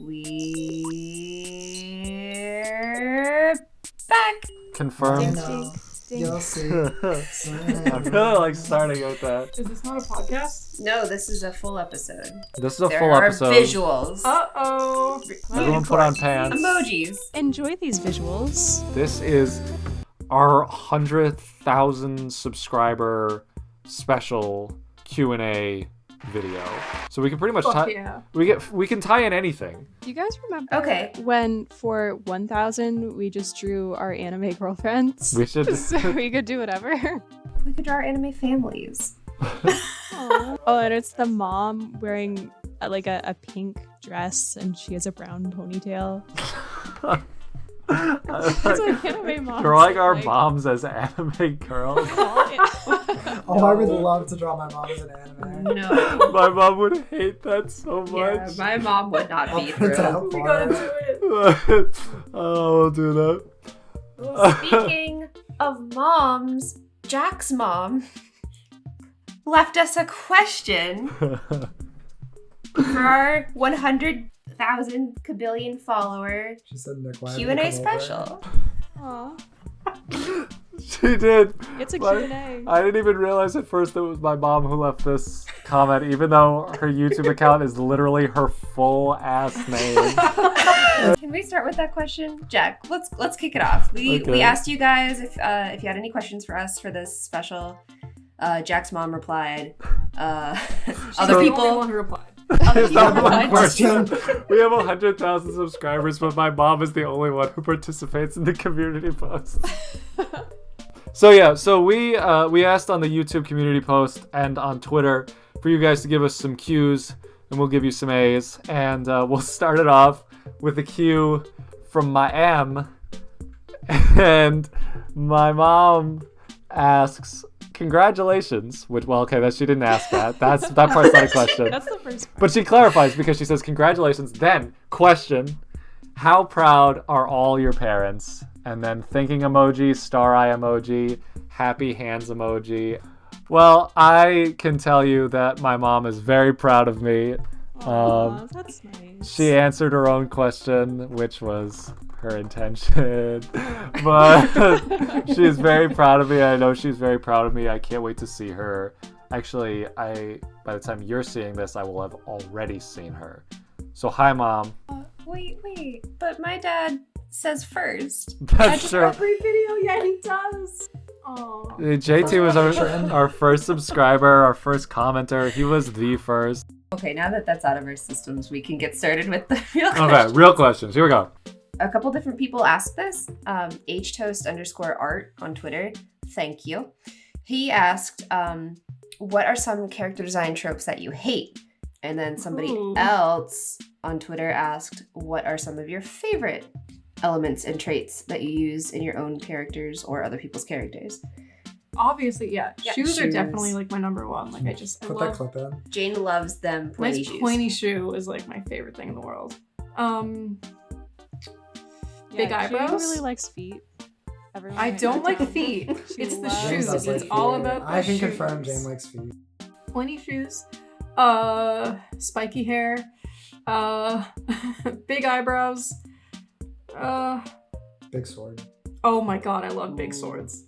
We're back. Confirmed. You'll see. I feel like starting with that. Is this not a podcast? No, this is a full episode. This is a There full are episode. visuals. Uh-oh. Everyone put on pants. Emojis. Enjoy these visuals. This is our 100,000 subscriber special Q&A video. So we can pretty much we can tie in anything. Do you guys remember when for 1,000 we just drew our anime girlfriends? We should So we could do whatever. We could draw our anime families. Oh, and it's the mom wearing like a pink dress and she has a brown ponytail. That's what anime moms drawing our like. moms as anime girls. Oh, I would love to draw my mom as an anime. No. My mom would hate that so much. Yeah, my mom would not I'll be print it thrilled. out We for gotta her. do it. Oh, we'll do that. Speaking of moms, Jack's mom left us a question for our 100,000 kabillion follower She said, Nick, why Q&A haven't you come over? special. Aw, She did. it's a But Q&A. I didn't even realize at first it was my mom who left this comment, even though her YouTube account is literally her full ass name. Can we start with that question? Jack, let's kick it off. We asked you guys if you had any questions for us for this special. Jack's mom replied. Other The only people. one who replied. Other It's people not one replied. person. We have 100,000 subscribers, but my mom is the only one who participates in the community posts. So we asked on the YouTube community post and on Twitter for you guys to give us some Qs, and we'll give you some As, and we'll start it off with a Q from my M, and my mom asks, "Congratulations," which, well, okay, that she didn't ask that. That part's not a question. That's the first part. But she clarifies because she says, "Congratulations." Then, question, how proud are all your parents? And then thinking emoji, star eye emoji, happy hands emoji. Well, I can tell you that my mom is very proud of me. Aw, that's nice. She answered her own question, which was her intention. But she is very proud of me. I know she's very proud of me. I can't wait to see her. Actually, by the time you're seeing this, I will have already seen her. So hi, Mom. Wait, but my dad says first. That's true. Every video, yeah, he does. Oh. JT was our first subscriber, our first commenter. He was the first. Okay, now that that's out of our systems, we can get started with the real Okay, questions. real questions. Here we go. A couple different people asked this. HToast_art on Twitter. Thank you. He asked, what are some character design tropes that you hate? And then somebody else on Twitter asked, what are some of your favorite elements and traits that you use in your own characters or other people's characters? Obviously, yeah. Shoes are shoes. definitely like my number one. Like I Put love that clip in. Jane loves them pointy nice shoes. pointy shoe is like my favorite thing in the world. Big Yeah, eyebrows. Jane really likes feet. Everyone I might don't know like that. feet. She It's the loves Jane shoes. does It's like all feet. about the I can shoes. confirm Jane likes feet. Pointy shoes. Spiky hair. Big eyebrows. Big sword. Oh my god, I love big swords.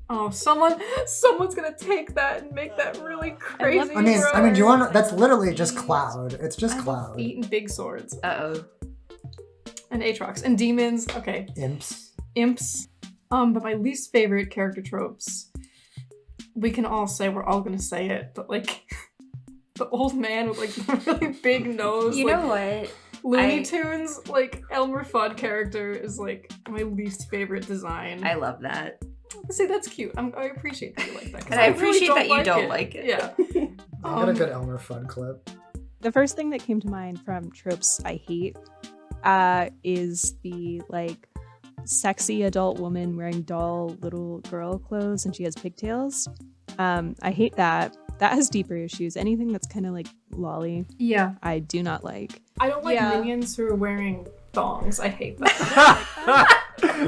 Oh, someone's gonna take that and make that really crazy. I mean, do you want? That's literally just Feet. Cloud. It's just Cloud. Feet and big swords. Uh-oh. And Aatrox. And demons. Okay. Imps. Imps. But my least favorite character tropes, we can all say, we're all gonna say it, but like the old man with like the really big nose. You like, know what? Looney Tunes, like Elmer Fudd character is like my least favorite design. I love that. See, that's cute. I appreciate that you like that. 'cause And I really appreciate that you don't it. like it. Yeah. I got a good Elmer Fudd clip. The first thing that came to mind from tropes I hate is the like sexy adult woman wearing doll little girl clothes and she has pigtails. I hate that. That has deeper issues. Anything that's kind of like lolly, Yeah. I do not like. I don't like Yeah. minions who are wearing thongs. I hate that.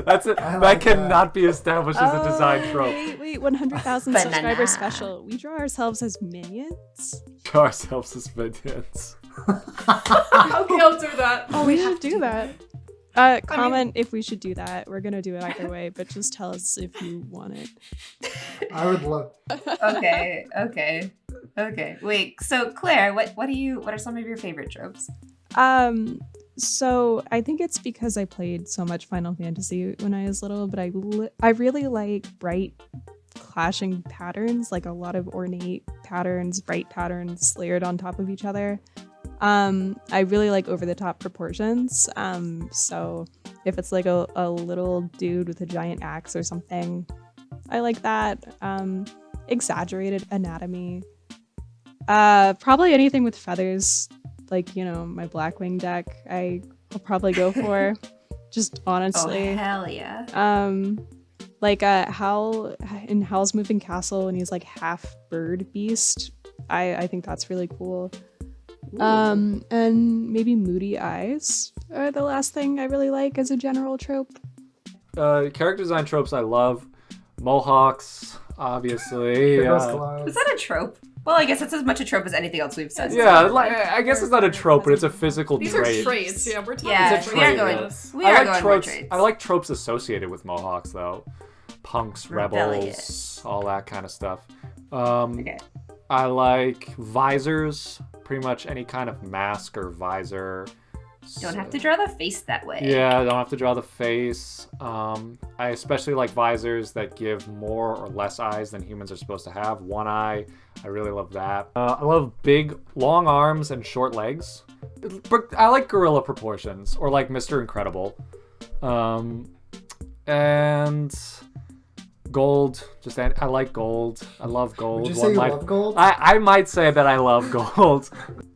That's it. I That like that. cannot be established as a design trope. Wait, 100,000 Banana. subscriber special. We draw ourselves as minions? Draw ourselves as minions. Okay, I'll do that. Oh, we should do that. Comment if we should do that. We're gonna do it either way, but just tell us if you want it. I would love. Okay. Wait, so Claire, what are some of your favorite tropes? So I think it's because I played so much Final Fantasy when I was little, but I really like bright clashing patterns, like a lot of ornate patterns, bright patterns layered on top of each other. I really like over-the-top proportions. So if it's like a little dude with a giant axe or something, I like that. Exaggerated anatomy. Probably anything with feathers, like, my Blackwing deck, I'll probably go for. Just honestly. Oh, hell yeah. Like Hal in Howl's Moving Castle, and he's like half bird beast. I think that's really cool. Ooh. And maybe moody eyes are the last thing I really like as a general trope. Character design tropes I love. Mohawks, obviously. Heroes Collide. Is that a trope? Well, I guess it's as much a trope as anything else we've said. Yeah, like, I guess it's not a trope, but it's a physical These trait. are traits. Yeah, we're talking Yeah, It's a we are trait, going. yeah. We I are like going tropes. more traits. I like tropes associated with Mohawks, though. Punks, Rebellious. rebels, all that kind of stuff. Okay. I like visors. Pretty much any kind of mask or visor. Don't have to draw the face that way. Yeah, don't have to draw the face. I especially like visors that give more or less eyes than humans are supposed to have. One eye, I really love that. I love big, long arms and short legs. I like gorilla proportions, or like Mr. Incredible. And gold. I like gold. I love gold. Would you say you love gold? I might say that I love gold.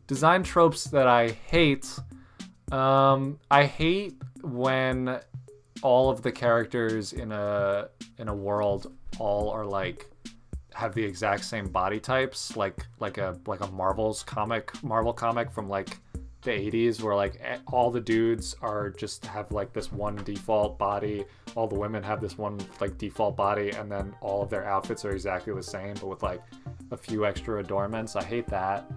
Design tropes that I hate. I hate when all of the characters in a world all are like have the exact same body types, like a Marvel comic from like the 80s, where like all the dudes are just have like this one default body, all the women have this one like default body, and then all of their outfits are exactly the same but with like a few extra adornments. I hate that.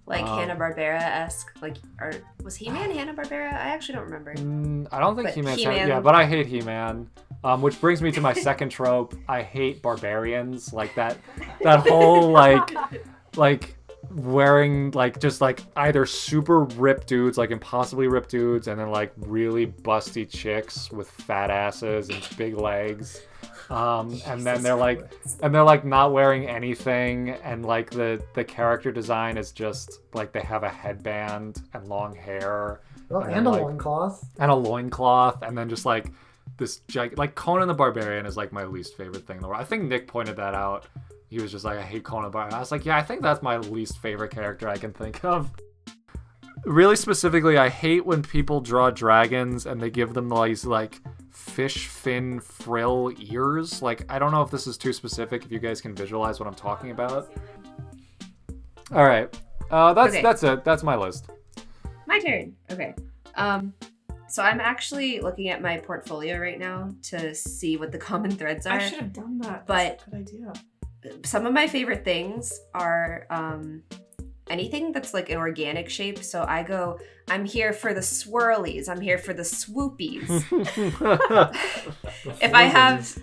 Like Hanna-Barbera-esque. Like, or was He-Man Hanna-Barbera? I actually don't remember. I don't think But He-Man's He-Man- yeah, but I hate He-Man. Which brings me to my second trope. I hate barbarians. Like that whole like wearing like just like either super ripped dudes, like impossibly ripped dudes, and then like really busty chicks with fat asses and big legs. And then they're like not wearing anything, and like the character design is just like they have a headband and long hair. Oh, and a loincloth. And a loincloth, and then just like this like Conan the Barbarian is like my least favorite thing in the world. I think Nick pointed that out. He was just like, I hate Conan the Barbarian. I was like, yeah, I think that's my least favorite character I can think of. Really specifically, I hate when people draw dragons and they give them these like fish fin frill ears. Like, I don't know if this is too specific, if you guys can visualize what I'm talking about. All right. That's it. That's my list. My turn. Okay. So I'm actually looking at my portfolio right now to see what the common threads are. I should have done that. But that's a good idea. Some of my favorite things are anything that's like an organic shape. So I'm here for the swirlies. I'm here for the swoopies.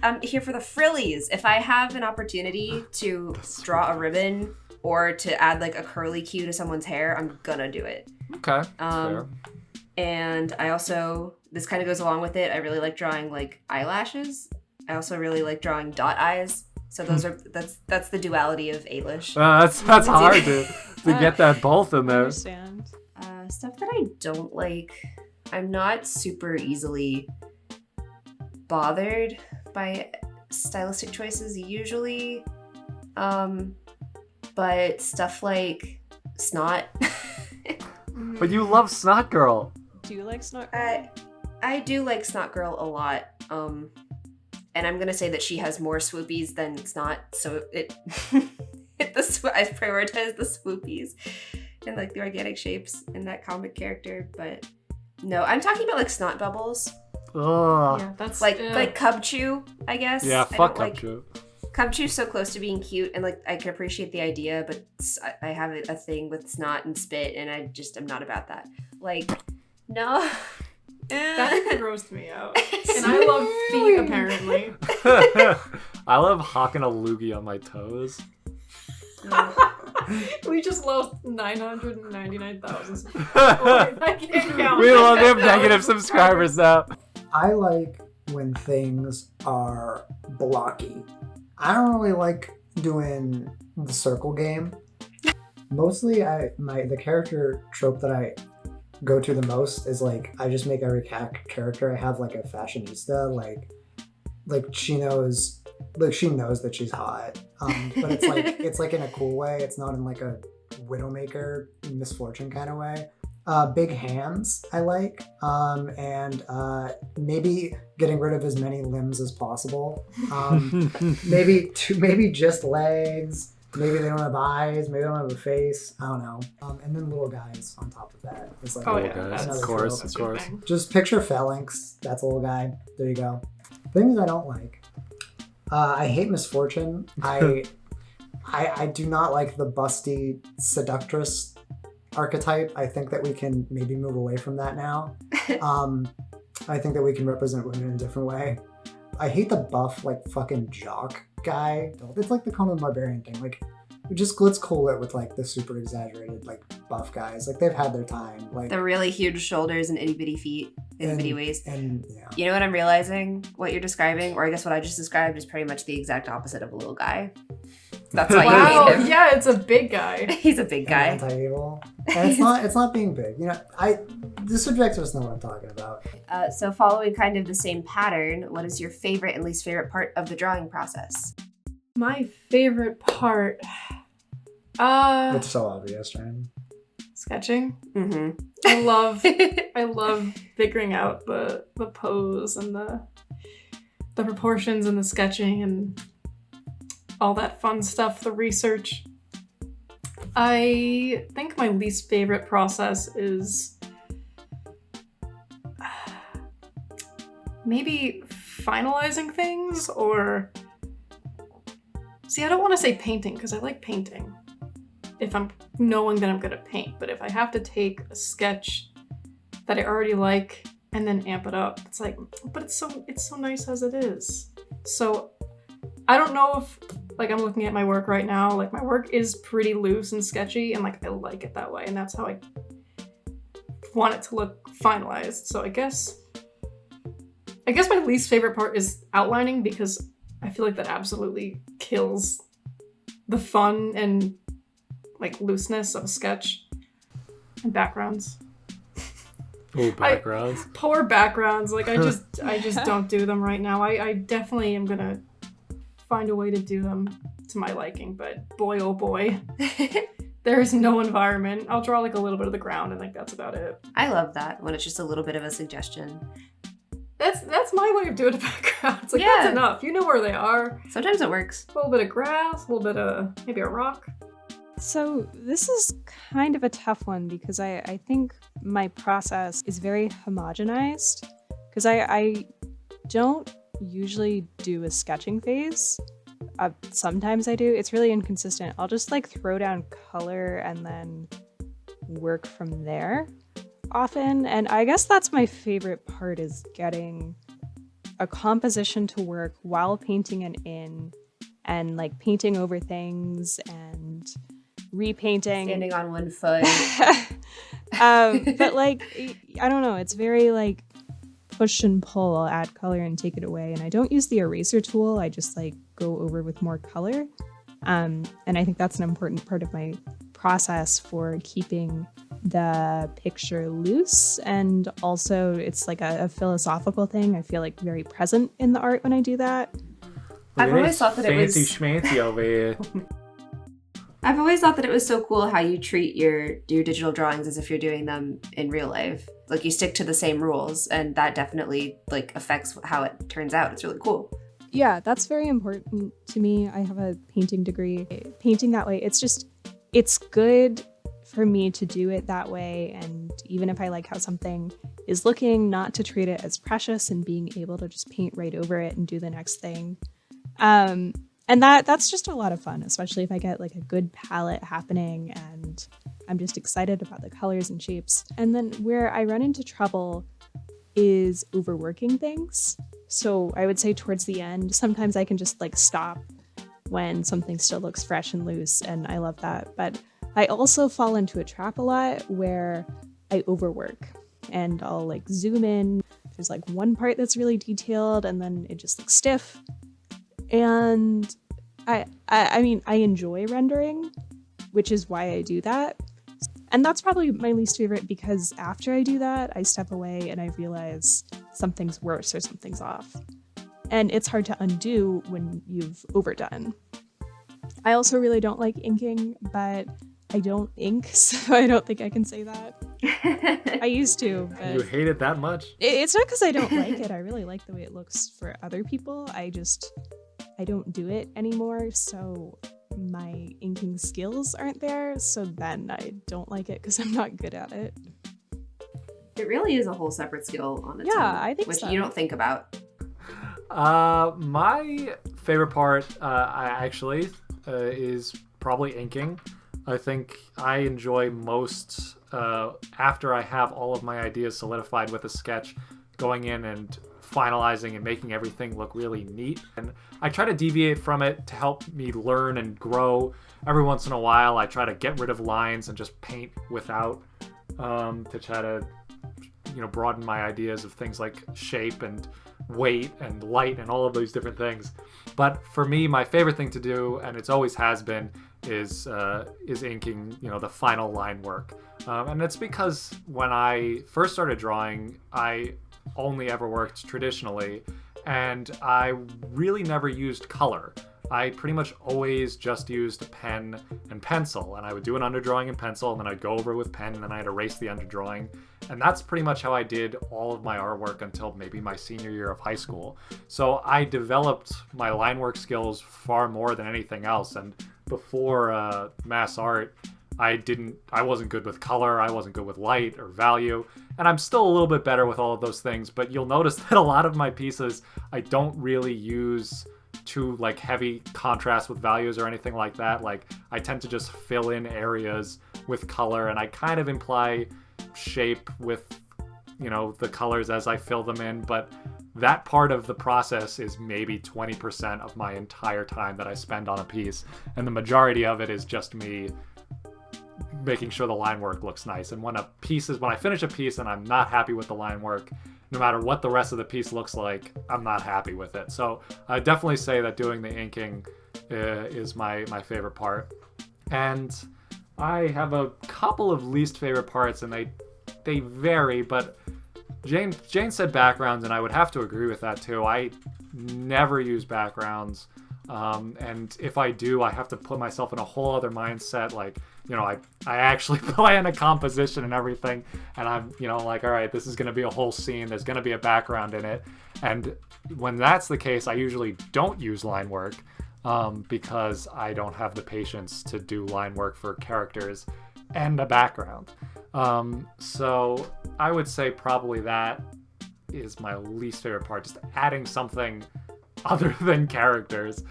I'm here for the frillies. If I have an opportunity to draw a ribbon or to add like a curly cue to someone's hair, I'm gonna do it. Okay, that's fair. And I also, this kind of goes along with it, I really like drawing like eyelashes. I also really like drawing dot eyes. So that's the duality of Ailish. That's hard to get that both in I there. understand. Stuff that I don't like, I'm not super easily bothered by stylistic choices usually. But stuff like snot. But you love Snot Girl. Do you like Snot Girl? I do like Snot Girl a lot. And I'm gonna say that she has more swoopies than Snot, so I prioritize the swoopies and like the organic shapes in that comic character. But no, I'm talking about like snot bubbles, Ugh. Yeah, that's like Cub Chew, I guess. Yeah, I fuck don't Cubchoo. Cubchoo's so close to being cute, and like I can appreciate the idea, but I have a thing with snot and spit, and I just am not about that. Like, no. That grossed me out. And I love feet, apparently. I love hawking a loogie on my toes. We just lost 999,000. I can't count. We only have negative subscribers now. I like when things are blocky. I don't really like doing the circle game. Mostly, the character trope that I go to the most is like I just make every character I have like a fashionista, like she knows that she's hot, but it's like in a cool way. It's not in like a Widowmaker misfortune kind of way. Big hands I like, and maybe getting rid of as many limbs as possible. Maybe just legs. Maybe they don't have eyes. Maybe they don't have a face. I don't know. And then little guys on top of that. It's like Guys, of course. Just picture phalanx. That's a little guy. There you go. Things I don't like. I hate misfortune. I do not like the busty seductress archetype. I think that we can maybe move away from that now. I think that we can represent women in a different way. I hate the buff, like, fucking jock guy. It's like the Conan the Barbarian thing. Like, let's cool it with, like, the super exaggerated, like, buff guys. Like, they've had their time. Like the really huge shoulders and itty bitty feet, itty bitty waist. And, yeah. You know what I'm realizing? What you're describing, or I guess what I just described, is pretty much the exact opposite of a little guy. That's why Wow, you hate him. yeah, it's a big guy. He's a big guy. And anti-evil. And it's not being big. You know, the subjectivists know what I'm talking about. So following kind of the same pattern, what is your favorite and least favorite part of the drawing process? My favorite part, It's so obvious, right? sketching. Mm-hmm. I love figuring out the pose and the proportions and the sketching and all that fun stuff, the research. I think my least favorite process is maybe finalizing things, or see, I don't want to say painting because I like painting if I'm knowing that I'm gonna paint, but if I have to take a sketch that I already like and then amp it up, it's like, but it's so nice as it is. So I don't know if, like, I'm looking at my work right now, like, my work is pretty loose and sketchy, and, like, I like it that way, and that's how I want it to look finalized. So I guess my least favorite part is outlining, because I feel like that absolutely kills the fun and, like, looseness of a sketch. And backgrounds. Oh, backgrounds. Poor backgrounds. Like, I just don't do them right now. I definitely am gonna find a way to do them to my liking, but boy, oh boy, there is no environment. I'll draw like a little bit of the ground, and like that's about it. I love that when it's just a little bit of a suggestion. That's my way of doing a background. It's like, Yeah. That's enough. You know where they are. Sometimes it works. A little bit of grass, a little bit of maybe a rock. So this is kind of a tough one because I think my process is very homogenized because I don't usually do a sketching phase. Sometimes I do. It's really inconsistent. I'll just like throw down color and then work from there often. And I guess that's my favorite part, is getting a composition to work while painting it in and like painting over things and repainting. Standing on one foot. But like, I don't know. It's very like push and pull. I'll add color and take it away. And I don't use the eraser tool. I just like go over with more color. And I think that's an important part of my process for keeping the picture loose. And also it's like a philosophical thing. I feel like very present in the art when I do that. I've always thought that it was fancy schmancy over here. I've always thought that it was so cool how you treat your digital drawings as if you're doing them in real life. Like you stick to the same rules, and that definitely like affects how it turns out. It's really cool. Yeah, that's very important to me. I have a painting degree. Painting that way, it's good for me to do it that way. And even if I like how something is looking, not to treat it as precious and being able to just paint right over it and do the next thing. And that's just a lot of fun, especially if I get like a good palette happening and I'm just excited about the colors and shapes. And then where I run into trouble is overworking things. So I would say towards the end, sometimes I can just like stop when something still looks fresh and loose, and I love that. But I also fall into a trap a lot where I overwork and I'll like zoom in. There's like one part that's really detailed and then it just looks stiff. And I mean, I enjoy rendering, which is why I do that. And that's probably my least favorite because after I do that, I step away and I realize something's worse or something's off. And it's hard to undo when you've overdone. I also really don't like inking, but I don't ink, so I don't think I can say that. I used to, but You hate it that much? it's not because I don't like it. I really like the way it looks for other people. I don't do it anymore, so my inking skills aren't there, so then I don't like it because I'm not good at it. It really is a whole separate skill on its own. Yeah, I think which so. you don't think about. My favorite part, is probably inking. I think I enjoy most after I have all of my ideas solidified with a sketch, going in and finalizing and making everything look really neat. And I try to deviate from it to help me learn and grow. Every once in a while, I try to get rid of lines and just paint without to try to, broaden my ideas of things like shape and weight and light and all of those different things. But for me, my favorite thing to do, and it's always has been, is inking, the final line work. And it's because when I first started drawing, I only ever worked traditionally, and I really never used color. I pretty much always just used a pen and pencil, and I would do an underdrawing in pencil, and then I'd go over it with pen, and then I'd erase the underdrawing. And that's pretty much how I did all of my artwork until maybe my senior year of high school. So I developed my line work skills far more than anything else. And before mass art, I wasn't good with color, I wasn't good with light or value, and I'm still a little bit better with all of those things, but you'll notice that a lot of my pieces, I don't really use too like heavy contrast with values or anything like that. Like I tend to just fill in areas with color, and I kind of imply shape with, the colors as I fill them in, but that part of the process is maybe 20% of my entire time that I spend on a piece, and the majority of it is just me making sure the line work looks nice. And when I finish a piece and I'm not happy with the line work, no matter what the rest of the piece looks like, I'm not happy with it. So I definitely say that doing the inking is my favorite part. And I have a couple of least favorite parts, and they vary, but Jane said backgrounds, and I would have to agree with that too. I never use backgrounds. And if I do, I have to put myself in a whole other mindset. Like, I actually plan a composition and everything, and I'm, like, all right, this is going to be a whole scene. There's going to be a background in it. And when that's the case, I usually don't use line work because I don't have the patience to do line work for characters and a background. So I would say probably that is my least favorite part. Just adding something other than characters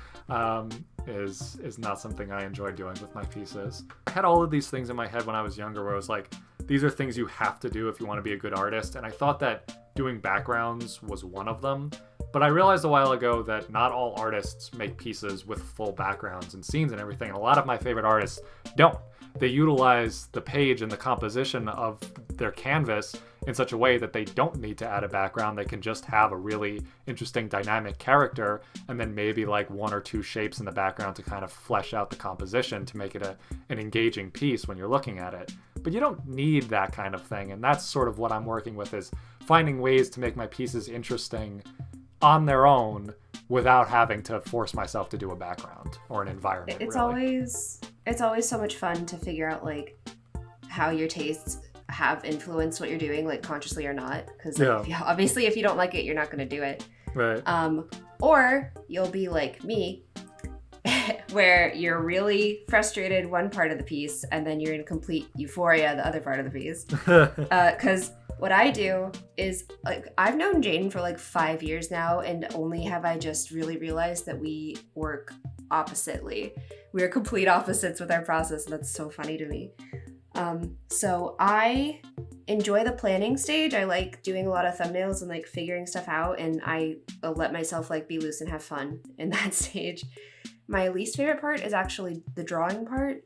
is not something I enjoy doing with my pieces. I had all of these things in my head when I was younger where I was like, these are things you have to do if you want to be a good artist, and I thought that doing backgrounds was one of them. But I realized a while ago that not all artists make pieces with full backgrounds and scenes and everything, and a lot of my favorite artists don't. They utilize the page and the composition of their canvas in such a way that they don't need to add a background. They can just have a really interesting dynamic character, and then maybe like one or two shapes in the background to kind of flesh out the composition to make it an engaging piece when you're looking at it. But you don't need that kind of thing, and that's sort of what I'm working with, is finding ways to make my pieces interesting on their own without having to force myself to do a background or an environment. It's really. always so much fun to figure out like how your tastes have influenced what you're doing, like consciously or not, because obviously if you don't like it, you're not going to do it, right? Or you'll be like me where you're really frustrated one part of the piece and then you're in complete euphoria the other part of the piece. Because what I do is, like, I've known Jane for like 5 years now, and only have I just really realized that we work oppositely. We are complete opposites with our process. That's so funny to me. So I enjoy the planning stage. I like doing a lot of thumbnails and like figuring stuff out, and I let myself like be loose and have fun in that stage. My least favorite part is actually the drawing part,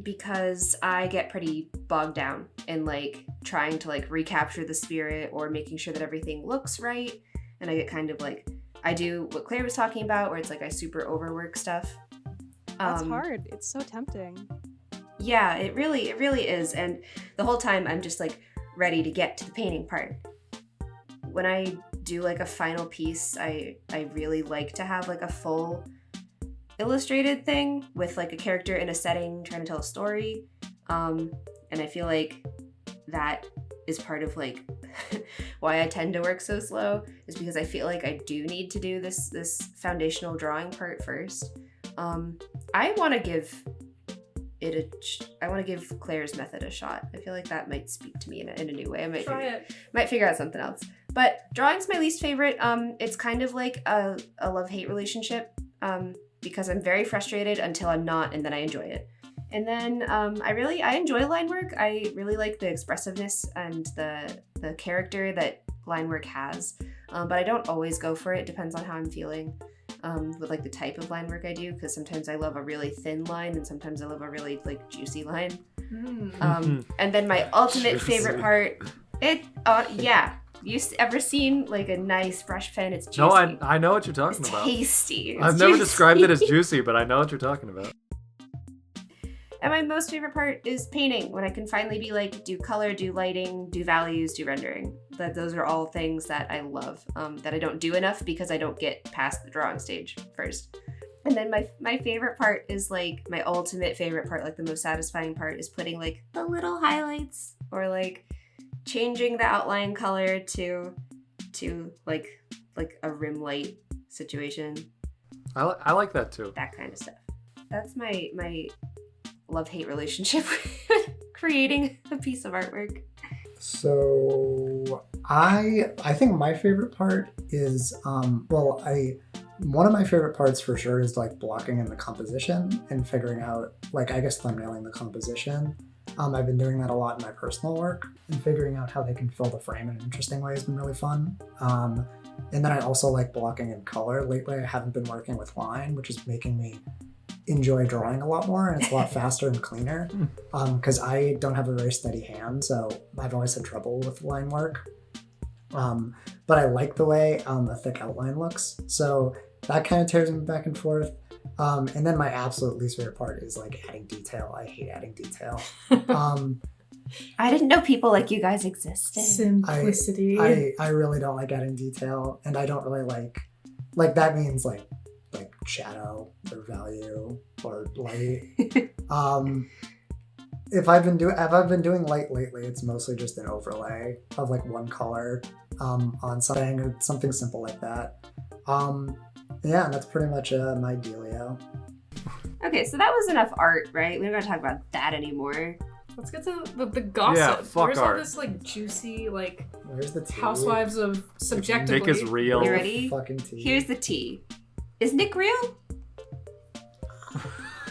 because I get pretty bogged down in like trying to like recapture the spirit or making sure that everything looks right, and I get kind of like, I do what Claire was talking about, where it's like I super overwork stuff. That's hard. It's so tempting. Yeah, it really is. And the whole time I'm just like ready to get to the painting part. When I do like a final piece, I really like to have like a full illustrated thing with like a character in a setting trying to tell a story. And I feel like that is part of like why I tend to work so slow, is because I feel like I do need to do this foundational drawing part first. I want to give Claire's method a shot. I feel like that might speak to me in a new way. I might figure out something else. But drawing's my least favorite. It's kind of like a love-hate relationship, because I'm very frustrated until I'm not, and then I enjoy it. And then I enjoy line work. I really like the expressiveness and the character that line work has. But I don't always go for it. Depends on how I'm feeling. With like the type of line work I do, because sometimes I love a really thin line and sometimes I love a really like juicy line. And then my ultimate favorite part, you ever seen like a nice brush pen? It's juicy. No, I know what you're talking about. Tasty. I've never described it as juicy, but I know what you're talking about. And my most favorite part is painting, when I can finally be like, do color, do lighting, do values, do rendering. Those are all things that I love, that I don't do enough because I don't get past the drawing stage first. And then my favorite part is like, my ultimate favorite part, like the most satisfying part, is putting like the little highlights or like changing the outline color to like a rim light situation. I like that too. That kind of stuff. That's my love-hate relationship with creating a piece of artwork. So I think my favorite part is one of my favorite parts for sure is like blocking in the composition and figuring out, like, I guess thumbnailing the composition. I've been doing that a lot in my personal work, and figuring out how they can fill the frame in an interesting way has been really fun. And then I also like blocking in color. Lately I haven't been working with line, which is making me enjoy drawing a lot more, and it's a lot faster and cleaner, because I don't have a very steady hand, so I've always had trouble with line work. But I like the way a thick outline looks, so that kind of tears me back and forth. And then my absolute least favorite part is like adding detail. I hate adding detail. I didn't know people like you guys existed. Simplicity. I really don't like adding detail, and I don't really like that means like shadow or value or light. If I've been doing light lately, it's mostly just an overlay of like one color on something, or something simple like that. Yeah, and that's pretty much my dealio. Okay, so that was enough art, right? We don't gotta talk about that anymore. Let's get to the gossip. Yeah, fuck Where's art. all this like juicy like Where's the tea? housewives of subjectively? Nick is real. You ready? Fucking tea. Here's the tea. Is Nick real?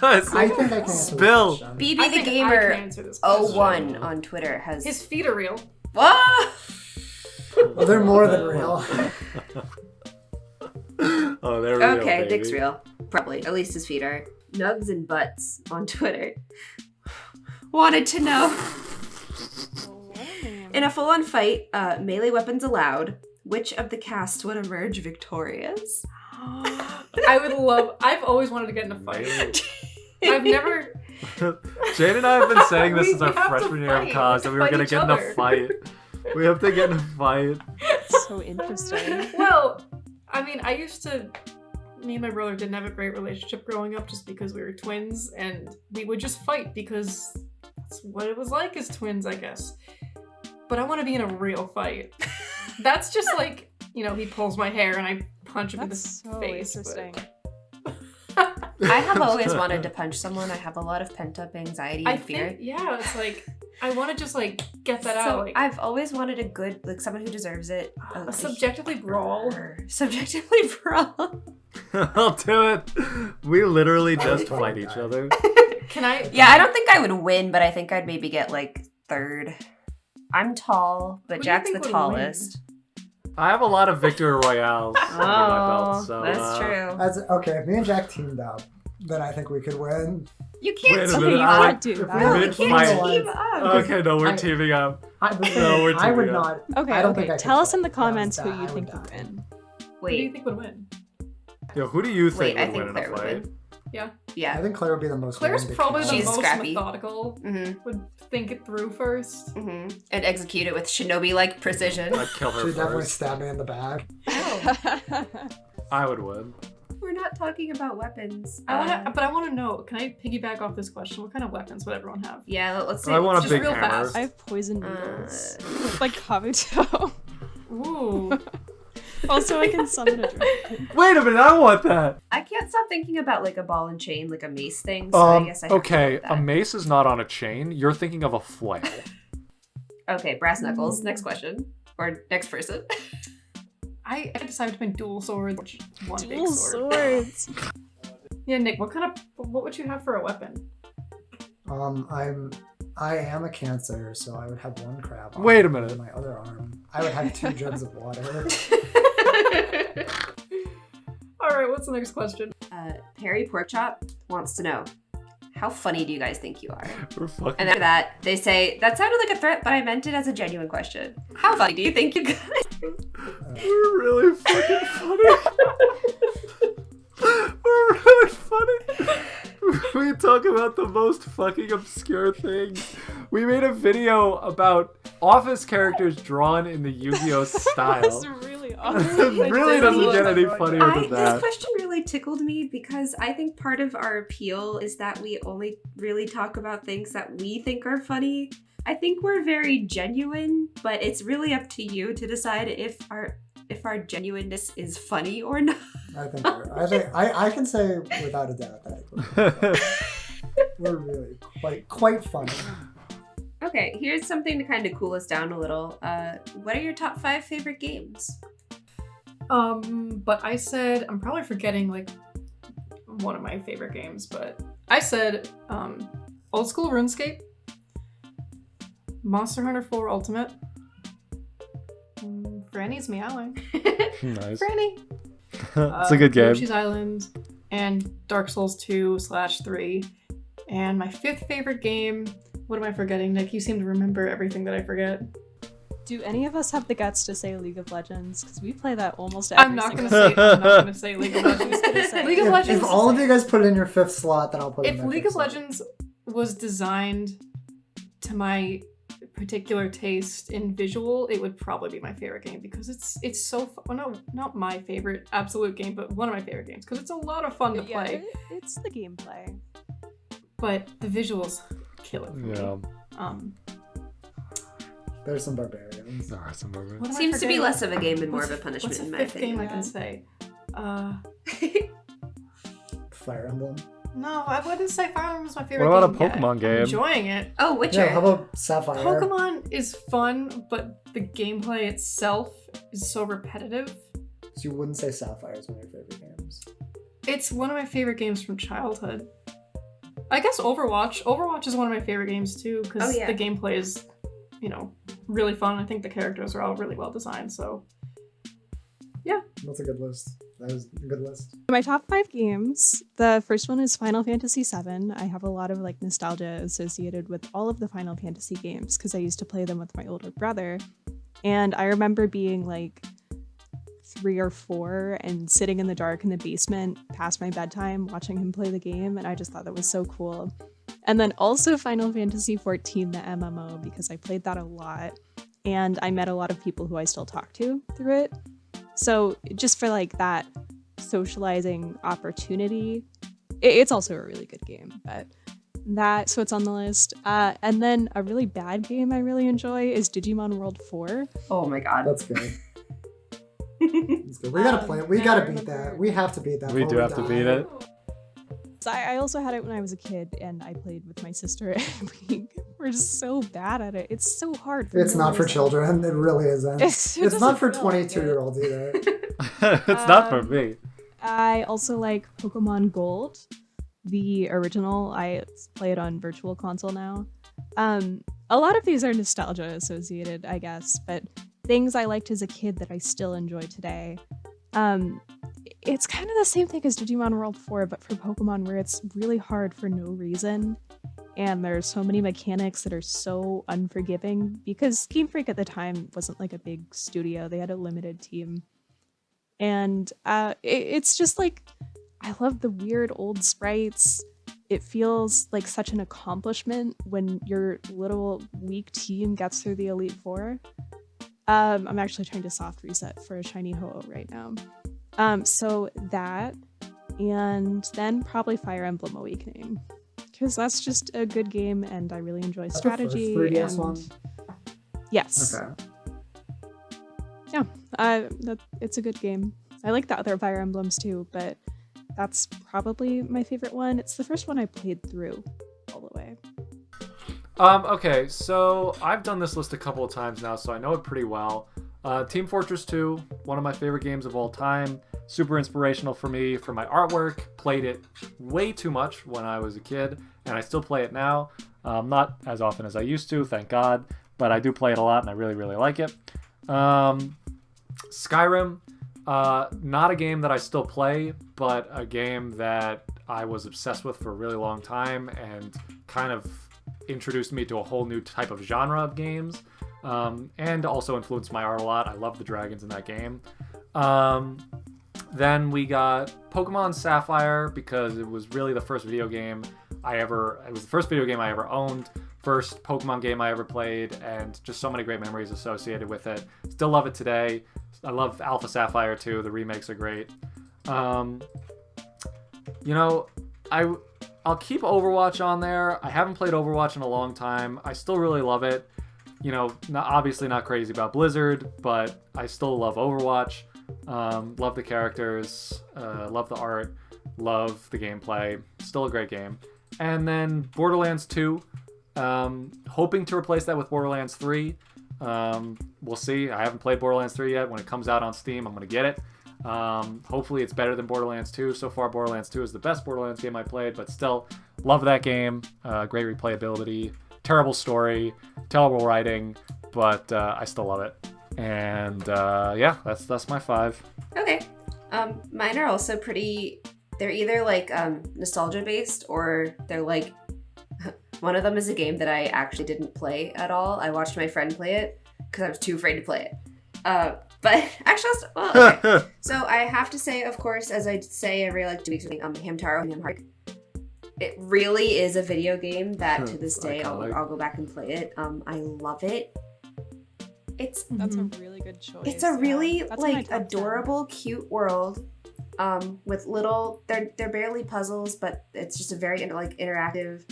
I think I can Spill. BB I the think I Gamer can answer this question. 01 on Twitter has His feet are real. Ah! Well, they're more than real. Oh, they're real. Okay, baby. Dick's real. Probably. At least his feet are. Nugs and Butts on Twitter wanted to know, in a full-on fight, melee weapons allowed, which of the cast would emerge victorious? I've always wanted to get in a fight. I've never. Jane and I have been saying this We since our have to freshman year of fight. college We that have we were to gonna fight get in each a fight. We have to get in a fight. So interesting. Well, I mean, me and my brother didn't have a great relationship growing up just because we were twins, and we would just fight because that's what it was like as twins, I guess. But I want to be in a real fight. That's just like, he pulls my hair and I punch him That's in so the face. interesting. I have always wanted to punch someone. I have a lot of pent-up anxiety and fear. Yeah, it's like, I want to just like get that So out. Like, I've always wanted a good, like someone who deserves it. a subjectively brawl. Subjectively brawl. I'll do it. We literally just Oh, fight God. each other. Can I? Yeah, I don't think I would win, but I think I'd maybe get like third. I'm tall, but Who do you Jack's the think would tallest. I have a lot of Victory Royales under my belt, so that's true. That's okay. If me and Jack teamed up, then I think we could win. You can't Wait a team minute, you up. can't do If we that. No, you Mid-fight. can't team up. Okay, no, we're I- teaming up. I, No, we're I would teaming up. not. Okay, I don't okay. think I could Tell us in the fight. comments That who was you bad. think I would would die. win. Who do you Wait, think would win? Yo, who do you think wait. I would think win in Claire a would fight? win. Yeah. I Yeah. think Claire would be the most. Claire's willing to probably kill. the She's most scrappy. methodical. Mm-hmm. Would think it through first. Mm-hmm. And execute it with shinobi-like precision. I'd kill her She'd definitely first. stab me in the back. I would win. We're not talking about weapons. But I want to know. Can I piggyback off this question? What kind of weapons would everyone have? Yeah, let's see. I want a just big real hammer. fast. I have poison needles. Like Kabuto. Ooh. Also, I can summon a dragon. Wait a minute, I want that. I can't stop thinking about like a ball and chain, like a mace thing. So I guess I have to Okay, go with a that. mace is not on a chain. You're thinking of a flail. Okay, brass knuckles. Next question. Or next person. I decided between dual swords or just one big Dual sword. swords. Yeah, Nick, what would you have for a weapon? I am a Cancer, so I would have one crab. Wait a arm minute. and my other arm. I would have 2 jugs of water. Alright, what's the next question? Perry Porkchop wants to know, how funny do you guys think you are? We're fucking. And after that, they say, that sounded like a threat, but I meant it as a genuine question. How funny do you think you guys? We're really fucking funny. We're really funny. We talk about the most fucking obscure things. We made a video about office characters drawn in the Yu-Gi-Oh style. That's really It awesome. really doesn't get any funnier than This that. question really tickled me because I think part of our appeal is that we only really talk about things that we think are funny. I think we're very genuine, but it's really up to you to decide if our genuineness is funny or not. I can say without a doubt that we're really quite funny. Okay, here's something to kind of cool us down a little. What are your top 5 favorite games? But I said, I'm probably forgetting like one of my favorite games, but I said old school RuneScape, Monster Hunter 4 Ultimate, Franny's Meowing, Nice. Franny, It's a good game. Yoshi's Island, and Dark Souls 2/3. And my 5th favorite game, what am I forgetting, Nick? You seem to remember everything that I forget. Do any of us have the guts to say League of Legends? Because we play that almost every I'm not single gonna say League of Legends. League of Legends. If all of you guys put it in your 5th slot, then I'll put it in If my League 5th of slot. Legends was designed to my particular taste in visual, it would probably be my favorite game because it's so fun. Well, no, not my favorite absolute game, but one of my favorite games because it's a lot of fun to Yeah, play. it's the gameplay. But the visuals kill it for Yeah. me. There's some barbarians. There are some moments. What am I Seems to be forgetting? less of a game and more What's of a the- punishment, What's the in my 5th game I opinion. can say? Fire Emblem. No, I wouldn't say Fire Emblem is my favorite What about game a Pokemon yet. game? I'm enjoying it. Oh, Witcher. Yeah, how about Sapphire? Pokemon is fun, but the gameplay itself is so repetitive. So you wouldn't say Sapphire is one of your favorite games. It's one of my favorite games from childhood. I guess Overwatch. Overwatch is one of my favorite games too because Oh, yeah. the gameplay is, really fun. I think the characters are all really well designed. So That's a good list. That was a good list. My top 5 games. The first one is Final Fantasy VII. I have a lot of nostalgia associated with all of the Final Fantasy games because I used to play them with my older brother. And I remember being 3 or 4 and sitting in the dark in the basement past my bedtime watching him play the game, and I just thought that was so cool. And then also Final Fantasy XIV, the MMO, because I played that a lot and I met a lot of people who I still talk to through it. So just for that socializing opportunity, it's also a really good game. But so it's on the list. And then a really bad game I really enjoy is Digimon World 4. Oh my god. That's good. That's good. We gotta play it. We gotta beat remember- that. We have to beat that. We before do have to die. beat it. So I also had it when I was a kid, and I played with my sister, and we're just so bad at it. It's so hard. It's not for children. It really isn't. It's not for feel like 22-year-olds either. It's not for me. I also like Pokemon Gold, the original. I play it on Virtual Console now. A lot of these are nostalgia associated, I guess, but things I liked as a kid that I still enjoy today. It's kind of the same thing as Digimon World 4, but for Pokemon, where it's really hard for no reason, and there's so many mechanics that are so unforgiving, because Game Freak at the time wasn't like a big studio. They had a limited team. And it's just like, I love the weird old sprites. It feels like such an accomplishment when your little weak team gets through the Elite Four. I'm actually trying to soft reset for a shiny Ho-Oh right now. So that, and then probably Fire Emblem Awakening, because that's just a good game, and I really enjoy strategy. That's the first 3DS one? Yes. Okay. Yeah, it's a good game. I like the other Fire Emblems too, but that's probably my favorite one. It's the first one I played through all the way. Okay, so I've done this list a couple of times now, so I know it pretty well. Team Fortress 2, one of my favorite games of all time. Super inspirational for me, for my artwork. Played it way too much when I was a kid, and I still play it now. Not as often as I used to, thank God, but I do play it a lot, and I really, really like it. Skyrim, not a game that I still play, but a game that I was obsessed with for a really long time, and kind of introduced me to a whole new type of genre of games. And also influenced my art a lot. I love the dragons in that game. Then we got Pokemon Sapphire, because it was really the first video game it was the first video game I ever owned, first Pokemon game I ever played, and just so many great memories associated with it. Still love it today. I love Alpha Sapphire too. The remakes are great. I'll keep Overwatch on there. I haven't played Overwatch in a long time. I still really love it. Obviously not crazy about Blizzard, but I still love Overwatch. Love the characters, love the art, love the gameplay. Still a great game. And then Borderlands 2, hoping to replace that with Borderlands 3. We'll see. I haven't played Borderlands 3 yet. When it comes out on Steam, I'm going to get it. Hopefully it's better than Borderlands 2. So far, Borderlands 2 is the best Borderlands game I played, but still love that game. Great replayability. Terrible story, terrible writing, but I still love it. And that's my 5. Okay. Mine are also pretty, they're either like nostalgia based, or they're like, one of them is a game that I actually didn't play at all. I watched my friend play it because I was too afraid to play it. But actually, okay. So I have to say, of course, as I say every like 2 weeks, Hamtaro and Hamheart. It really is a video game that to this day I'll go back and play it. I love it. That's a really good choice. It's a really like adorable, cute world, with little. They're barely puzzles, but it's just a very interactive,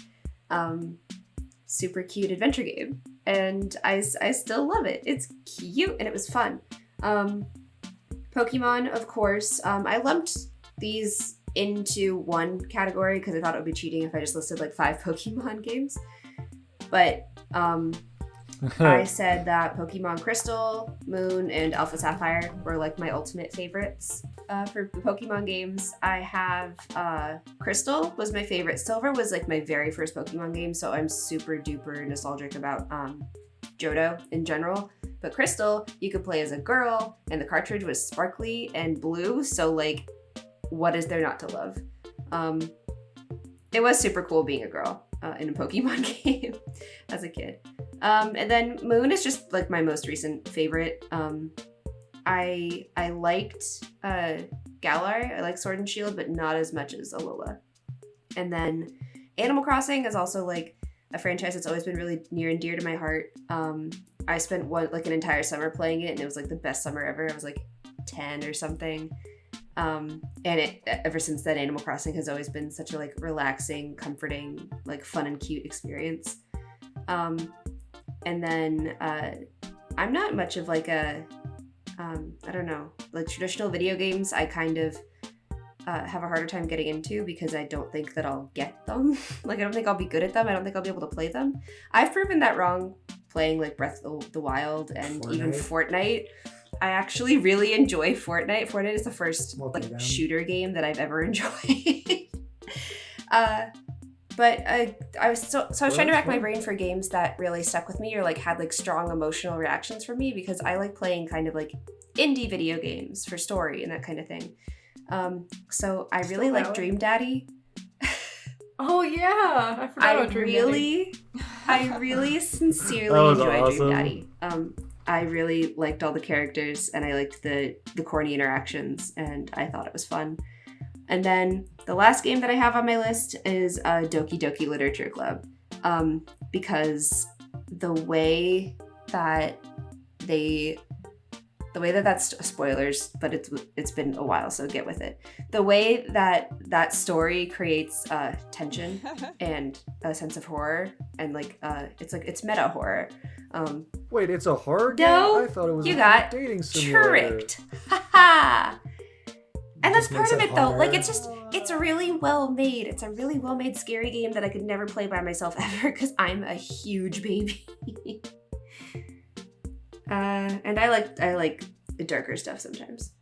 super cute adventure game, and I still love it. It's cute and it was fun. Pokemon, of course. I lumped these into one category because I thought it would be cheating if I just listed like 5 Pokemon games. But I said that Pokemon Crystal, Moon, and Alpha Sapphire were like my ultimate favorites. For the Pokemon games, I have Crystal was my favorite. Silver was like my very first Pokemon game, so I'm super duper nostalgic about Johto in general. But Crystal, you could play as a girl, and the cartridge was sparkly and blue, so like, what is there not to love? It was super cool being a girl in a Pokemon game as a kid. And then Moon is just like my most recent favorite. I liked Galar. I like Sword and Shield, but not as much as Alola. And then Animal Crossing is also like a franchise that's always been really near and dear to my heart. I spent an entire summer playing it, and it was like the best summer ever. I was like 10 or something. And ever since then, Animal Crossing has always been such a like relaxing, comforting, like fun and cute experience. And then I'm not much of like a I don't know, like traditional video games. I kind of have a harder time getting into because I don't think that I'll get them. Like, I don't think I'll be good at them. I don't think I'll be able to play them. I've proven that wrong playing like Breath of the Wild and even Fortnite. I actually really enjoy Fortnite. Fortnite is the first like shooter game that I've ever enjoyed. But I was I was trying to rack my brain for games that really stuck with me or like had like strong emotional reactions for me because I like playing kind of like indie video games for story and that kind of thing. So I really like Dream Daddy. Oh yeah, I forgot about Dream Daddy. I really sincerely enjoy Dream Daddy. I really liked all the characters and I liked the corny interactions and I thought it was fun. And then the last game that I have on my list is Doki Doki Literature Club, because the way that that's spoilers, but it's been a while, so get with it. The way that story creates tension and a sense of horror, and like it's meta horror. Wait, it's a horror game? No, I thought it was you a got dating simulator. tricked. Haha. And that's Just part of makes it it though. harder. Like it's really well made. It's a really well made scary game that I could never play by myself ever because I'm a huge baby. And I like the darker stuff sometimes.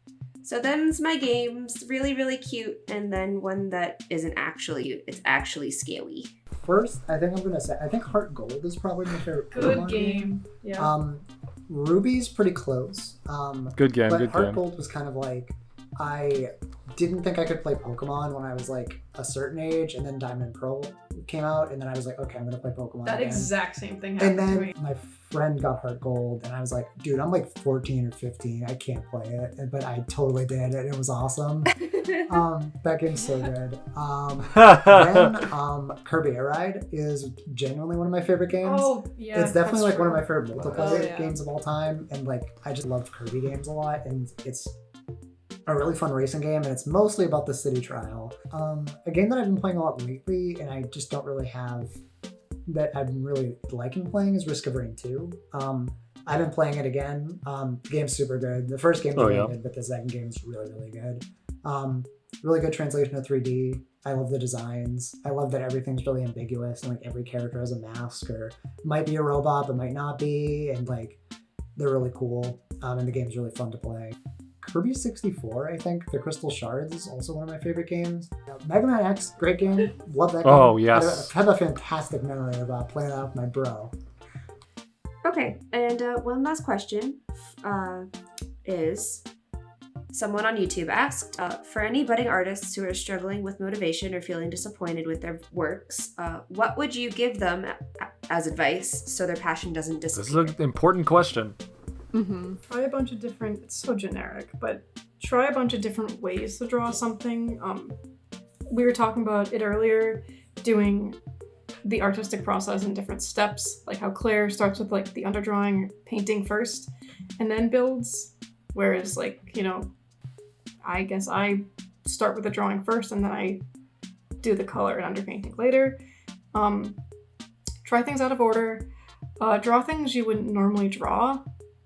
So them's my games. Really, really cute. And then one that isn't actually cute. It's actually scary. First, I think I'm gonna say I think Heart Gold is probably my favorite. Good Pokemon game. Yeah. Ruby's pretty close. Good game, But good Heart game. Gold was kind of like I didn't think I could play Pokemon when I was like a certain age, and then Diamond and Pearl came out, and then I was like, okay, I'm gonna play Pokemon That again. exact same thing And happened to then me. my friend got Heart Gold, and I was like, dude, I'm like 14 or 15. I can't play it. But I totally did, and it was awesome. That game's so good. Then Kirby Air Ride is genuinely one of my favorite games. Oh yeah. It's definitely that's like one of true. my favorite multiplayer Oh, yeah. games of all time. And like, I just love Kirby games a lot. And it's a really fun racing game. And it's mostly about the city trial. A game that I've been playing a lot lately, and I just don't really have that I'm really liking playing is Risk of Rain 2. I've been playing it again. The game's super good. The first game was really good, but the second game is really, really good. Really good translation of 3D. I love the designs. I love that everything's really ambiguous and like every character has a mask or might be a robot but might not be, and like they're really cool. And the game's really fun to play. Kirby 64, I think, the Crystal Shards is also one of my favorite games. Mega Man X, great game. Love that game. Oh, yes. I have a fantastic memory of playing that with my bro. Okay, and one last question is someone on YouTube asked, for any budding artists who are struggling with motivation or feeling disappointed with their works, what would you give them as advice so their passion doesn't This is disappear? an important question. Mm-hmm. Try a bunch of different. It's so generic, but try a bunch of different ways to draw something. We were talking about it earlier, doing the artistic process in different steps, like how Claire starts with like the underdrawing, painting first, and then builds. Whereas like, you know, I guess I start with the drawing first and then I do the color and underpainting later. Try things out of order. Draw things you wouldn't normally draw,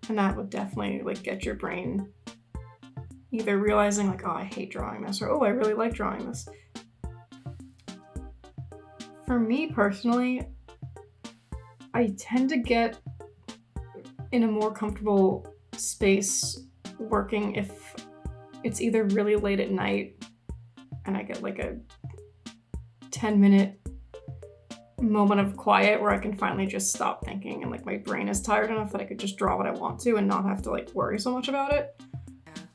and that would definitely like get your brain either realizing like, oh, I hate drawing this, or oh, I really like drawing this. For me personally, I tend to get in a more comfortable space working if it's either really late at night and I get like a 10-minute moment of quiet where I can finally just stop thinking and like my brain is tired enough that I could just draw what I want to and not have to like worry so much about it.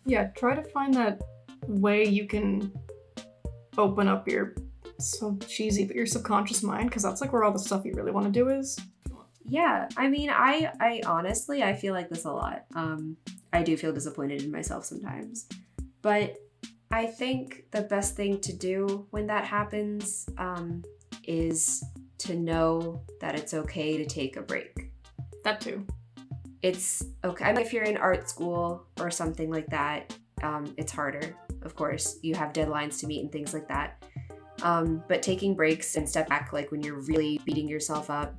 Yeah, try to find that way you can open up your, so cheesy, but your subconscious mind, because that's like where all the stuff you really want to do is. Yeah, I mean, I honestly, I feel like this a lot. I do feel disappointed in myself sometimes. But I think the best thing to do when that happens is to know that it's okay to take a break. That too. It's okay. I mean, if you're in art school or something like that, it's harder, of course. You have deadlines to meet and things like that. But taking breaks and step back, like when you're really beating yourself up,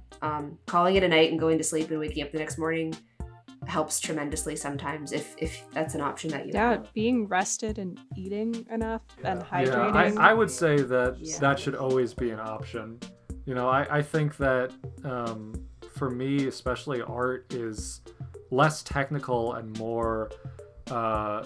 calling it a night and going to sleep and waking up the next morning, helps tremendously sometimes if that's an option that you Yeah, have. being rested and eating enough and Yeah, hydrating. I would say that Yeah. that should always be an option. You know, I think that for me, especially, art is less technical and more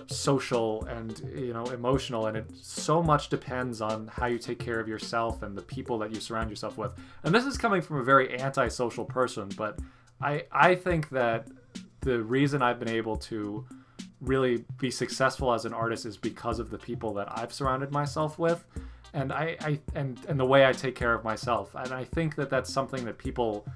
social and, you know, emotional, and it so much depends on how you take care of yourself and the people that you surround yourself with. And this is coming from a very antisocial person, but I think that the reason I've been able to really be successful as an artist is because of the people that I've surrounded myself with, and and the way I take care of myself. And I think that that's something that people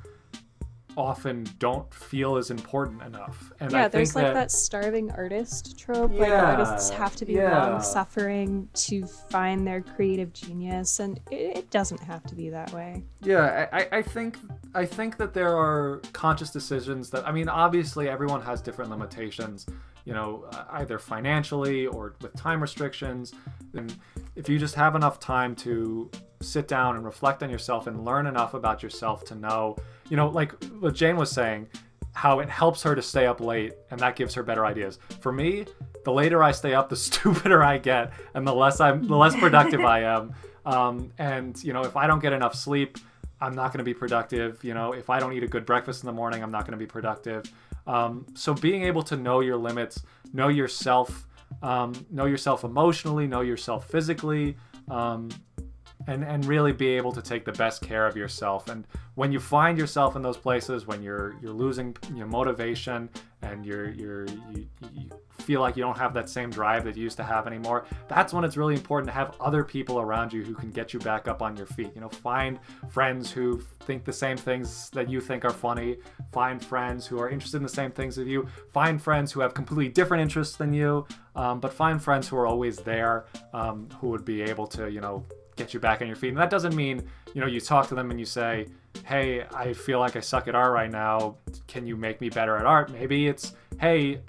often don't feel is important enough. And Yeah, I there's think that starving artist trope. Like Yeah, artists have to be yeah. long suffering to find their creative genius, and it doesn't have to be that way. Yeah, I think that there are conscious decisions that, I mean, obviously everyone has different limitations, you know, either financially or with time restrictions. And if you just have enough time to sit down and reflect on yourself and learn enough about yourself to know, you know, like what Jane was saying, how it helps her to stay up late and that gives her better ideas. For me, the later I stay up, the stupider I get and the less productive I am. And, you know, if I don't get enough sleep, I'm not going to be productive. You know, if I don't eat a good breakfast in the morning, I'm not going to be productive. So being able to know your limits, know yourself emotionally, know yourself physically, and really be able to take the best care of yourself. And when you find yourself in those places, when you're losing your motivation and you feel like you don't have that same drive that you used to have anymore, that's when it's really important to have other people around you who can get you back up on your feet. You know, find friends who think the same things that you think are funny. Find friends who are interested in the same things as you. Find friends who have completely different interests than you, but find friends who are always there, who would be able to, you know, get you back on your feet. And that doesn't mean, you know, you talk to them and you say, hey, I feel like I suck at art right now. Can you make me better at art? Maybe it's, hey,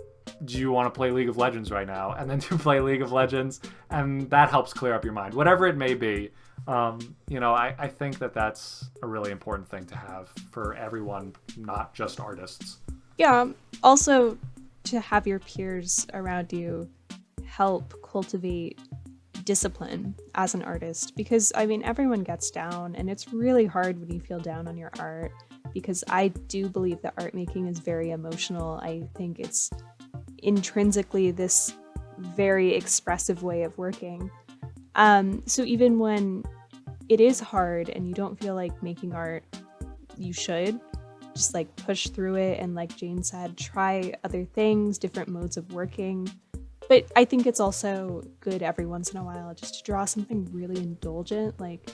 do you want to play League of Legends right now? And then you play League of Legends, and that helps clear up your mind. Whatever it may be, you know, I think that that's a really important thing to have for everyone, not just artists. Yeah, also to have your peers around you help cultivate discipline as an artist, because I mean everyone gets down and it's really hard when you feel down on your art, because I do believe that art making is very emotional. I think it's intrinsically this very expressive way of working. So even when it is hard and you don't feel like making art, you should just like push through it and, like Jane said, try other things, different modes of working. But I think it's also good every once in a while just to draw something really indulgent. Like,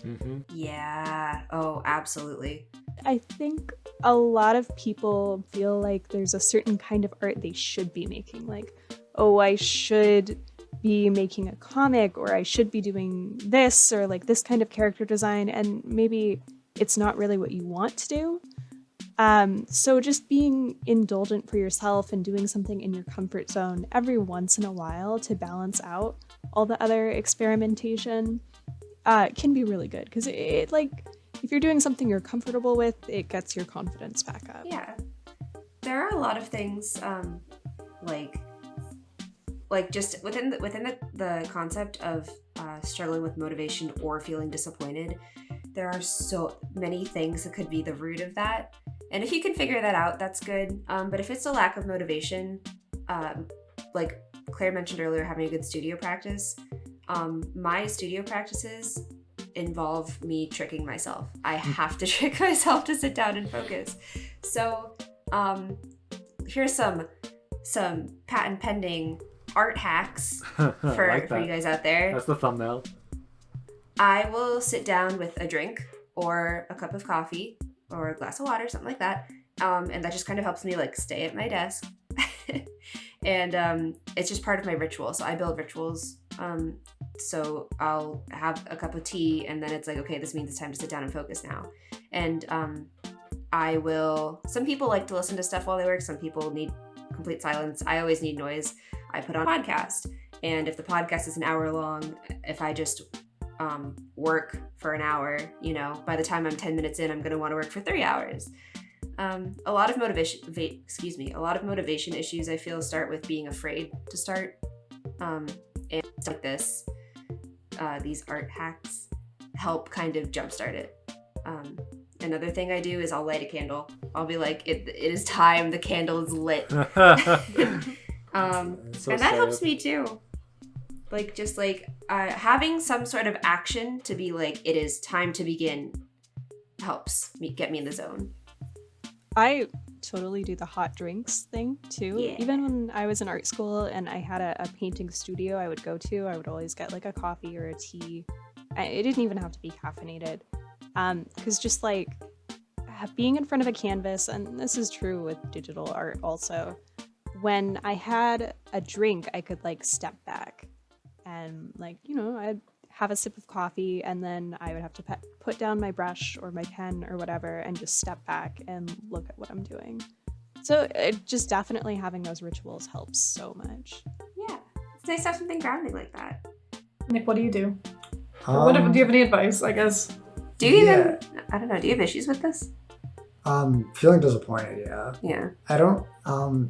Yeah. Oh, absolutely. I think a lot of people feel like there's a certain kind of art they should be making. Like, oh, I should be making a comic, or I should be doing this, or like this kind of character design. And maybe it's not really what you want to do. So just being indulgent for yourself and doing something in your comfort zone every once in a while to balance out all the other experimentation can be really good, because it like, if you're doing something you're comfortable with, it gets your confidence back up. Yeah. There are a lot of things like just within the concept of struggling with motivation or feeling disappointed. There are so many things that could be the root of that. And if you can figure that out, that's good. But if it's a lack of motivation, like Claire mentioned earlier, having a good studio practice, my studio practices involve me tricking myself. I have to trick myself to sit down and focus. So here's some patent pending art hacks for you guys out there. That's the thumbnail. I will sit down with a drink or a cup of coffee or a glass of water, something like that. And that just kind of helps me like stay at my desk. And it's just part of my ritual. So I build rituals. So I'll have a cup of tea and then it's like, okay, this means it's time to sit down and focus now. And some people like to listen to stuff while they work. Some people need complete silence. I always need noise. I put on a podcast. And if the podcast is an hour long, if I just work for an hour, you know, by the time I'm 10 minutes in, I'm going to want to work for 3 hours. A lot of motivation issues I feel start with being afraid to start. And stuff like this, these art hacks help kind of jumpstart it. Another thing I do is I'll light a candle. I'll be like, it is time, the candle is lit. So and that helps me too. Like, just like having some sort of action to be like, it is time to begin, helps me get me in the zone. I totally do the hot drinks thing too. Yeah. Even when I was in art school and I had a painting studio I would go to, I would always get like a coffee or a tea. It didn't even have to be caffeinated. Because just like being in front of a canvas, and this is true with digital art also, when I had a drink, I could like step back and like, I'd have a sip of coffee and then I would have to put down my brush or my pen or whatever and just step back and look at what I'm doing. So it just definitely having those rituals helps so much. Yeah. It's nice to have something grounding like that. Nick, what do you do? Or do you have any advice, I guess? Do you even, I don't know, do you have issues with this? Feeling disappointed, yeah. Yeah. I don't,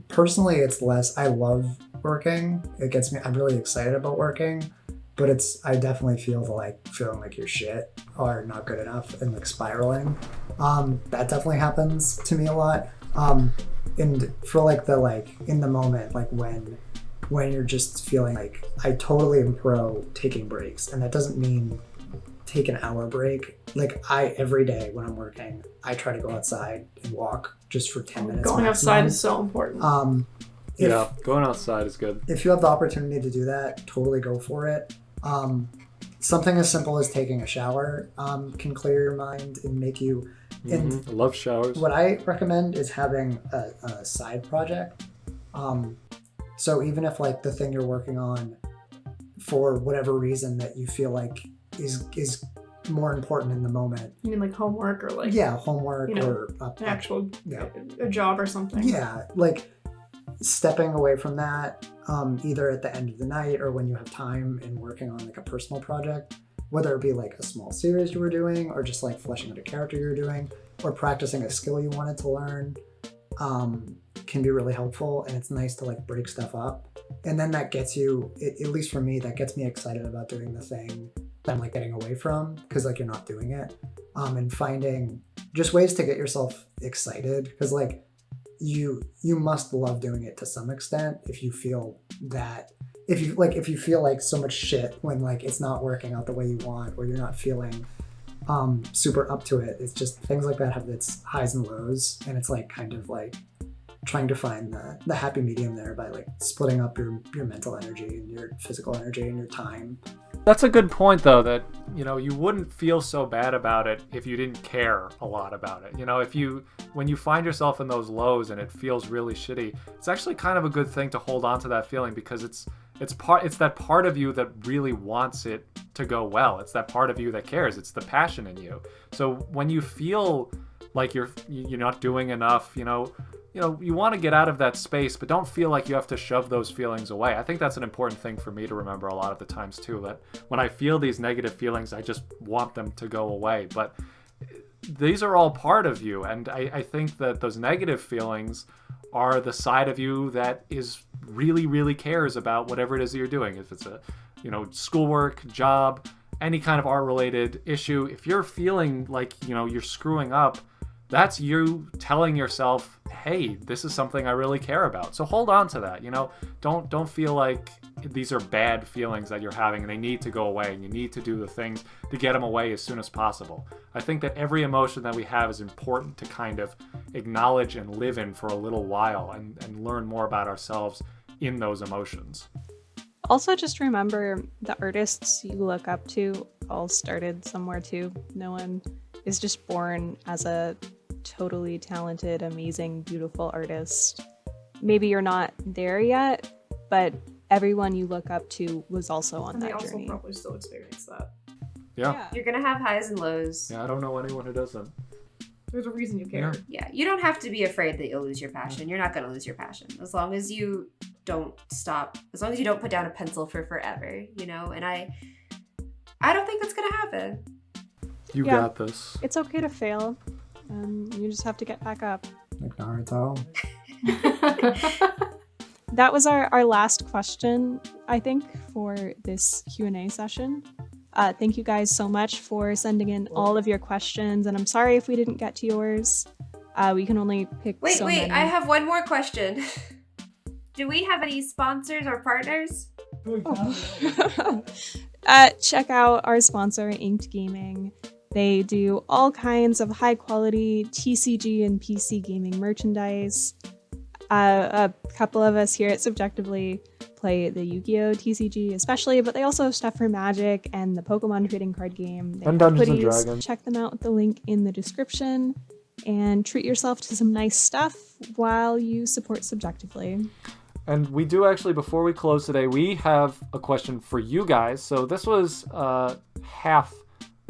personally, it's less, I love working. It gets me, I'm really excited about working, but I definitely feel feeling like you're shit or not good enough and like spiraling. That definitely happens to me a lot. And for in the moment, like when you're just feeling like, I totally am pro taking breaks, and that doesn't mean take an hour break. Like every day when I'm working, I try to go outside and walk just for 10 minutes. Going outside is so important. Going outside is good. If you have the opportunity to do that, totally go for it. Something as simple as taking a shower can clear your mind and make you. And I love showers. What I recommend is having a side project. So even if like the thing you're working on, for whatever reason that you feel like is more important in the moment. You mean like homework or like homework or an actual a job or something. Yeah, like stepping away from that, either at the end of the night or when you have time and working on like a personal project, whether it be like a small series you were doing or just like fleshing out a character you were doing or practicing a skill you wanted to learn, can be really helpful. And it's nice to like break stuff up. And then that gets you, at least for me, that gets me excited about doing the thing that I'm like getting away from, because like you're not doing it. And finding just ways to get yourself excited, because like you must love doing it to some extent. If you feel like so much shit when like it's not working out the way you want, or you're not feeling super up to it, it's just things like that have its highs and lows, and it's like kind of like trying to find the happy medium there by like splitting up your mental energy and your physical energy and your time. That's a good point, though, that, you wouldn't feel so bad about it if you didn't care a lot about it. When you find yourself in those lows and it feels really shitty, it's actually kind of a good thing to hold on to that feeling, because it's that part of you that really wants it to go well. It's that part of you that cares. It's the passion in you. So when you feel like you're not doing enough, you want to get out of that space, but don't feel like you have to shove those feelings away. I think that's an important thing for me to remember a lot of the times too, that when I feel these negative feelings, I just want them to go away. But these are all part of you. And I think that those negative feelings are the side of you that is really, really cares about whatever it is that you're doing. If it's a, schoolwork, job, any kind of art related issue, if you're feeling like, you're screwing up, that's you telling yourself, hey, this is something I really care about. So hold on to that. Don't feel like these are bad feelings that you're having and they need to go away, and you need to do the things to get them away as soon as possible. I think that every emotion that we have is important to kind of acknowledge and live in for a little while and learn more about ourselves in those emotions. Also, just remember the artists you look up to all started somewhere too. No one is just born as a totally talented, amazing, beautiful artist. Maybe you're not there yet, but everyone you look up to was also on that journey. They also probably still experience that. Yeah. You're gonna have highs and lows. Yeah, I don't know anyone who doesn't. There's a reason you care. Yeah, you don't have to be afraid that you'll lose your passion. You're not gonna lose your passion. As long as you don't stop, as long as you don't put down a pencil for forever, and I don't think that's gonna happen. You got this. It's okay to fail. You just have to get back up. Like Naruto. That was our last question, I think, for this Q&A session. Thank you guys so much for sending in all of your questions, and I'm sorry if we didn't get to yours. We can only pick Wait, so many. I have one more question. Do we have any sponsors or partners? Check out our sponsor, Inked Gaming. They do all kinds of high-quality TCG and PC gaming merchandise. A couple of us here at Subjectively play the Yu-Gi-Oh! TCG especially, but they also have stuff for Magic and the Pokemon trading card game. They And have Dungeons and hoodies. Dragons. Check them out with the link in the description and treat yourself to some nice stuff while you support Subjectively. And we do actually, before we close today, we have a question for you guys. So this was half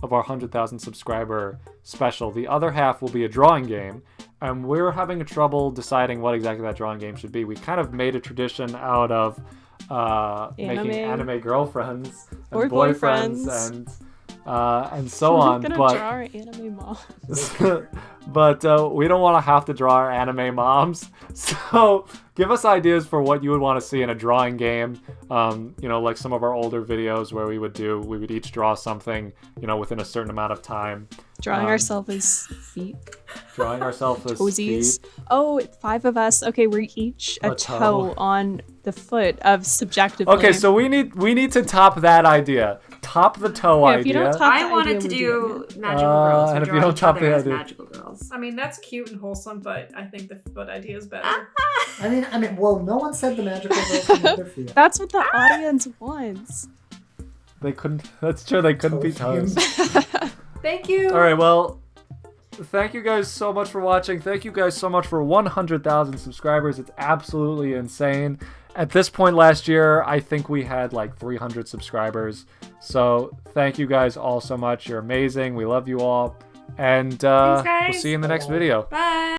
of our 100,000 subscriber special. The other half will be a drawing game. And we're having trouble deciding what exactly that drawing game should be. We kind of made a tradition out of making anime girlfriends and Or boyfriends and so on. We're gonna But draw our anime mom. but we don't want to have to draw our anime moms. So give us ideas for what you would want to see in a drawing game. Like some of our older videos where we would each draw something, within a certain amount of time. Drawing ourselves as feet. Drawing ourselves as Toesies. feet. Oh, 5 of us. Okay, we're each a A toe toe. on the foot of Subjectively. Okay, so we need to top that idea. Top the toe Yeah, if you idea. don't top I the wanted idea, to we'll do magical girls. and We if draw you don't each top other the as idea- magical girls. I mean, that's cute and wholesome, but I think the foot idea is better. I mean, well, no one said the magical girls can move their feet. That's what the audience wants. They couldn't. That's true. They couldn't be toes. Thank you. All right. Well, thank you guys so much for watching. Thank you guys so much for 100,000 subscribers. It's absolutely insane. At this point last year, I think we had like 300 subscribers. So thank you guys all so much. You're amazing. We love you all. And Thanks, we'll guys. see you in the next video. Bye.